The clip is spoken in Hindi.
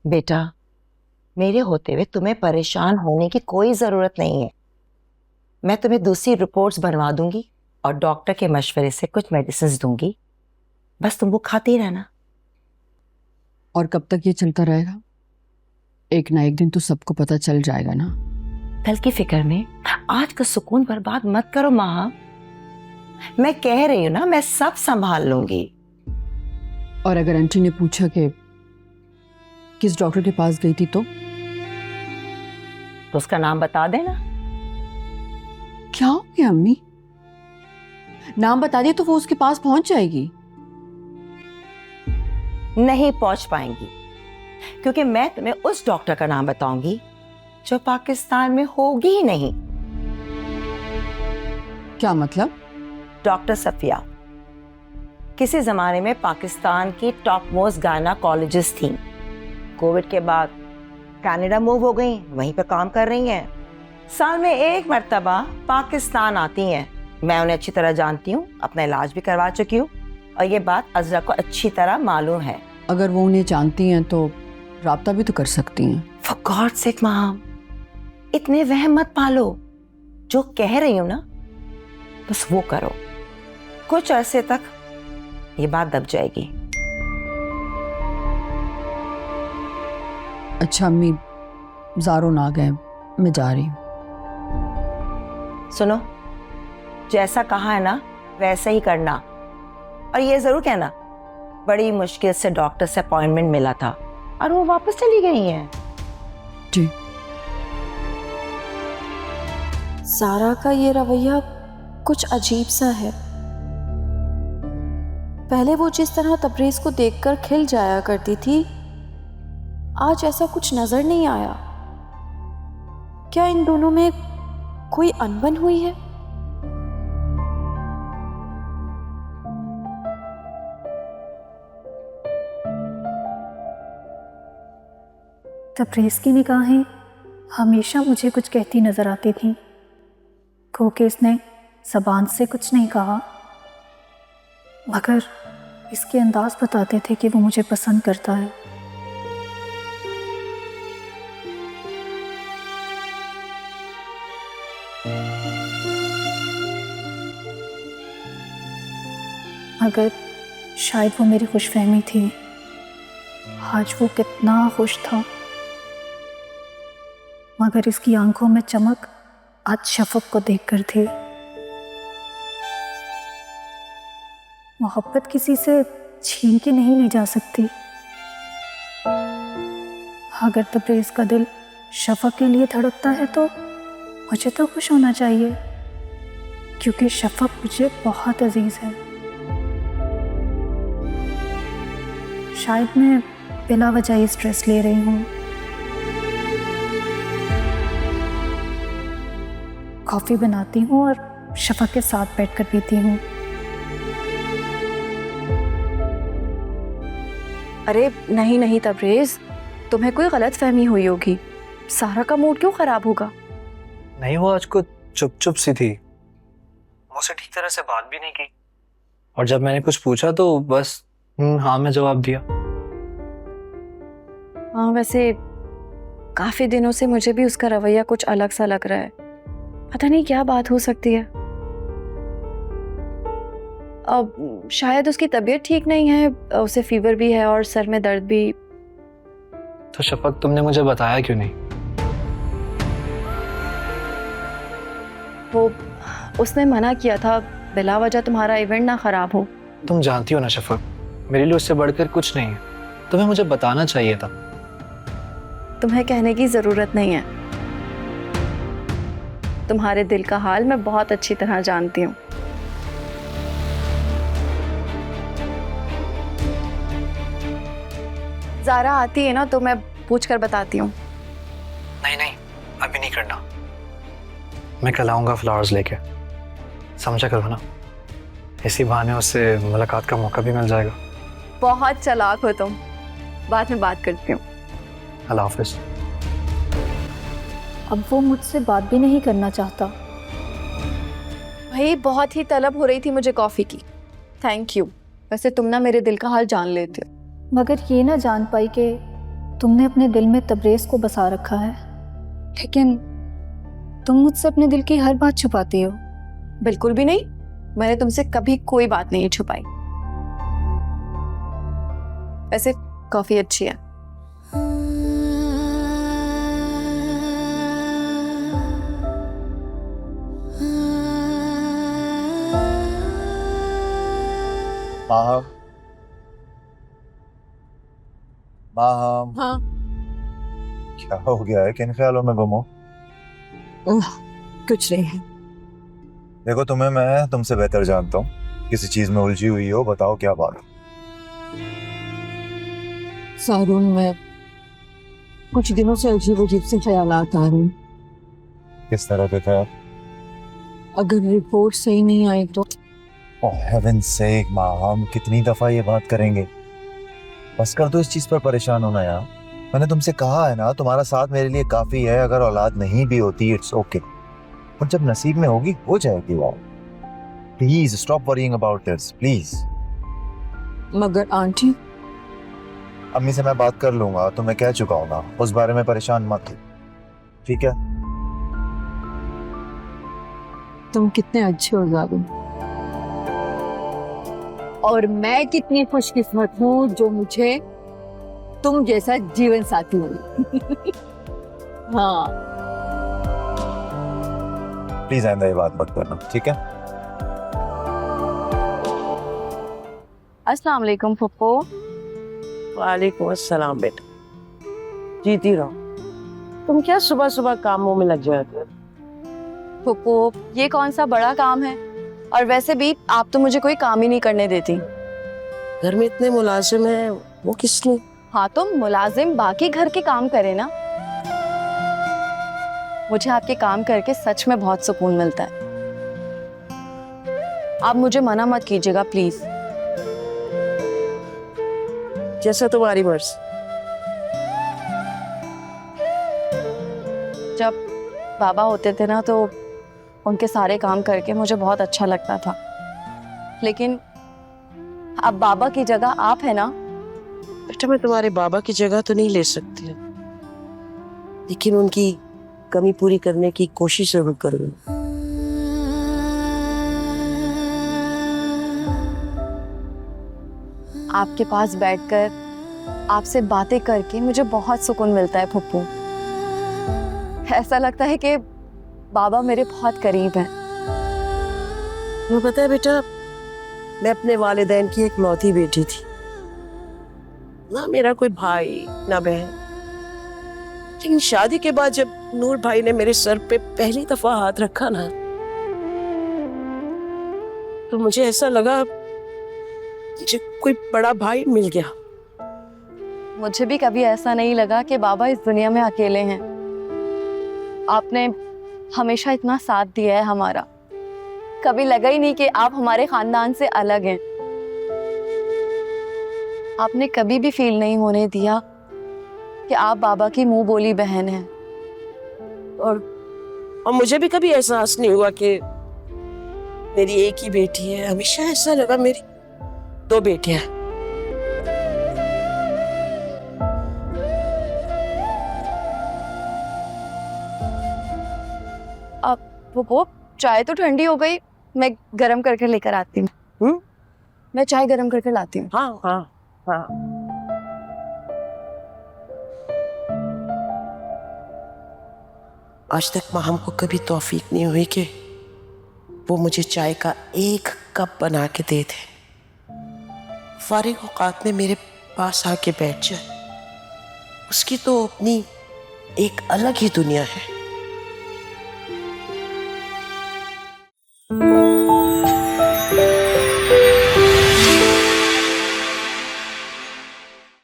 बेटा, मेरे होते हुए तुम्हें परेशान होने की कोई जरूरत नहीं है। मैं तुम्हें दूसरी रिपोर्ट्स बनवा दूंगी और डॉक्टर के मशवरे से कुछ मेडिसिन दूंगी, बस तुम वो खाते ही रहना। और कब तक ये चलता रहेगा? एक ना एक दिन तो सबको पता चल जाएगा ना। कल की फिक्र में आज का सुकून बर्बाद मत करो माँ। मैं कह रही हूं ना, मैं सब संभाल लूंगी। और अगर आंटी ने पूछा कि किस डॉक्टर के पास गई थी तो उसका नाम बता देना। क्या हो गया अम्मी? नाम बता दिया तो वो उसके पास पहुंच जाएगी। नहीं पहुंच पाएंगी, क्योंकि मैं तुम्हें उस डॉक्टर का नाम बताऊंगी जो पाकिस्तान में होगी ही नहीं। क्या मतलब? डॉक्टर सफिया किसी जमाने में पाकिस्तान की टॉप मोस्ट गायनेकोलॉजिस्ट थी। कोविड के बाद कनाडा मूव हो गई, वहीं पे काम कर रही हैं। साल में एक मर्तबा पाकिस्तान आती हैं। मैं उन्हें अच्छी तरह जानती हूँ, अपना इलाज भी करवा चुकी हूँ और ये बात अज़रा को अच्छी तरह मालूम है। अगर वो उन्हें जानती हैं तो राब्ता भी तो कर सकती हैं। For God's sake माम, इतने वहम मत पालो। जो कह रही हूँ ना, बस वो करो। कुछ अरसे तक ये बात दब जाएगी। अच्छा अम्मी, ज़ारो ना गए, मैं जा रही हूँ। सुनो, जैसा कहा है ना वैसे ही करना, और ये जरूर कहना बड़ी मुश्किल से डॉक्टर से अपॉइंटमेंट मिला था और वो वापस चली गई हैं। जी। सारा का ये रवैया कुछ अजीब सा है। पहले वो जिस तरह तबरेज़ को देखकर खिल जाया करती थी, आज ऐसा कुछ नजर नहीं आया। क्या इन दोनों में कोई अनबन हुई है? तबरेज़ की निगाहें हमेशा मुझे कुछ कहती नज़र आती थीं, क्योंकि इसने ज़बान से कुछ नहीं कहा, मगर इसके अंदाज बताते थे कि वो मुझे पसंद करता है। मगर शायद वो मेरी खुशफहमी थी। आज वो कितना खुश था, मगर इसकी आंखों में चमक आज शफक को देखकर थी। मोहब्बत किसी से छीन के नहीं ली जा सकती। अगर तबरेज़ का दिल शफक के लिए धड़कता है तो मुझे तो खुश होना चाहिए, क्योंकि शफक मुझे बहुत अजीज है। शायद मैं बिला वजह ही स्ट्रेस ले रही हूँ। कॉफ़ी बनाती हूँ और शफक के साथ बैठकर पीती हूँ। अरे नहीं नहीं तबरेज़, तुम्हें कोई गलत फहमी हुई होगी। सारा का मूड क्यों खराब होगा? नहीं, वो आज कुछ चुप चुप सी थी, मुझसे ठीक तरह से बात भी नहीं की, और जब मैंने कुछ पूछा तो बस हाँ में जवाब दिया। हाँ, वैसे काफी दिनों से मुझे भी उसका रवैया कुछ अलग सा लग रहा है। पता नहीं क्या बात हो सकती है। अब शायद उसकी तबीयत ठीक नहीं है, उसे फीवर भी है और सर में दर्द भी। तो शफक, तुमने मुझे बताया क्यों नहीं? वो उसने मना किया था, बिला वजह तुम्हारा इवेंट ना खराब हो। तुम जानती हो ना शफक, मेरे लिए उससे बढ़कर कुछ नहीं है। तुम्हें मुझे बताना चाहिए था। तुम्हें कहने की जरूरत नहीं है। तुम्हारे दिल का हाल मैं बहुत अच्छी तरह जानती हूँ। ज़ारा आती है ना तो मैं पूछ कर बताती हूँ। नहीं नहीं, अभी नहीं करना। मैं कल आऊंगा फ्लावर्स लेके, समझा करो ना। इसी बहाने उससे मुलाकात का मौका भी मिल जाएगा। बहुत चालाक हो तुम। बाद में बात करती हूँ। अल्लाह हाफिज। अब वो मुझसे बात भी नहीं करना चाहता। भाई बहुत ही तलब हो रही थी मुझे कॉफ़ी की। Thank you. वैसे तुम ना मेरे दिल का हाल जान लेते हो। मगर ये ना जान पाई कि तुमने अपने दिल में तबरेज़ को बसा रखा है, लेकिन तुम मुझसे अपने दिल की हर बात छुपाती हो। बिल्कुल भी नहीं, मैंने तुमसे कभी कोई बात नहीं छुपाई। वैसे कॉफी अच्छी है। माहम, माहम, हाँ। क्या हो गया है? किन ख्यालों में गुम हो? कुछ नहीं। देखो, तुम्हें मैं तुमसे बेहतर जानता हूँ। किसी चीज में उलझी हुई हो, बताओ क्या बात है? सारून, में कुछ दिनों से अजीब अजीब से ख्यालात आ रहे हैं। किस तरह के ख्याल? अगर रिपोर्ट सही नहीं आई तो ओह हेवन सेक माहम, कितनी दफा ये बात करेंगे? बस कर दो इस चीज पर परेशान होना यार। मैंने तुमसे कहा है ना, तुम्हारा साथ मेरे लिए काफी है। अगर औलाद नहीं भी होती इट्स ओके, और जब नसीब में होगी हो जाएगी। वाह, please stop worrying about this please. मगर आंटी, अम्मी से मैं बात कर लूंगा, तो मैं कह चुका हूँ ना, उस बारे में परेशान मत हो, ठीक है? तुम कितने अच्छे हो जादू, और मैं कितनी खुशकिस्मत हूँ जो मुझे तुम जैसा जीवन साथी मिली। हाँ, प्लीज आइंदा ये बात मत करना, ठीक है? अस्सलाम वालेकुम फुप्पो। वालेकुम अस्सलाम बेटा, जीती रहो। तुम क्या सुबह सुबह कामों में लग जाते हो? फुप्पो, ये कौन सा बड़ा काम है? और वैसे भी आप तो मुझे कोई काम ही नहीं करने देती। घर में इतने मुलाजिम हैं, वो किस लिए? हाँ, तो मुलाजिम बाकी घर के काम करे ना। मुझे आपके काम करके सच में बहुत सुकून मिलता है। आप मुझे मना मत कीजिएगा प्लीज। जैसा तुम्हारी मर्जी। जब बाबा होते थे ना, तो उनके सारे काम करके मुझे बहुत अच्छा लगता था, लेकिन अब बाबा की जगह आप है ना। बेटा, मैं तुम्हारे बाबा की जगह तो नहीं ले सकती, लेकिन उनकी कमी पूरी करने की कोशिश जरूर करूंगी। आपके पास बैठकर आपसे बातें करके मुझे बहुत सुकून मिलता है फुप्पू। ऐसा लगता है कि बाबा मेरे बहुत करीब हैं। तुम्हें पता है बेटा, मैं अपने वालिदैन की इकलौती बेटी थी। ना मेरा कोई भाई ना बहन, लेकिन शादी के बाद जब नूर भाई ने मेरे सर पे पहली दफा हाथ रखा ना, तो मुझे ऐसा लगा मुझे कोई बड़ा भाई मिल गया। मुझे भी कभी ऐसा नहीं लगा कि बाबा इस दुनिया में अकेले हैं। आपने हमेशा इतना साथ दिया है हमारा। कभी लगा ही नहीं कि आप हमारे खानदान से अलग हैं। आपने कभी भी फील नहीं होने दिया कि आप बाबा की मुंह बोली बहन हैं। और मुझे भी कभी एहसास नहीं हुआ कि मेरी एक ही बेटी है। हमेशा ऐसा लगा मेरी दो बेटियां हैं। वो चाय तो ठंडी हो गई, मैं गरम करके लेकर आती हूँ। मैं चाय गरम करके लाती हूँ। हाँ हाँ हाँ। आज तक माहम को कभी तौफीक नहीं हुई कि वो मुझे चाय का एक कप बना के दे दे, फारिग औकात में मेरे पास आके बैठ जाए। उसकी तो अपनी एक अलग ही दुनिया है।